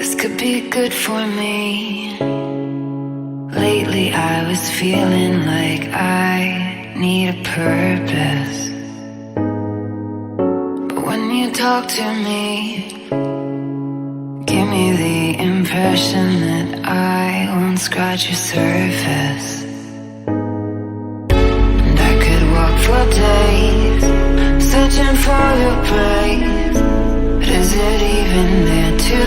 This could be good for me. Lately I was feeling like I need a purpose. But when you talk to me, give me the impression that I won't scratch your surface. And I could walk for days, searching for your praise. But is it even there to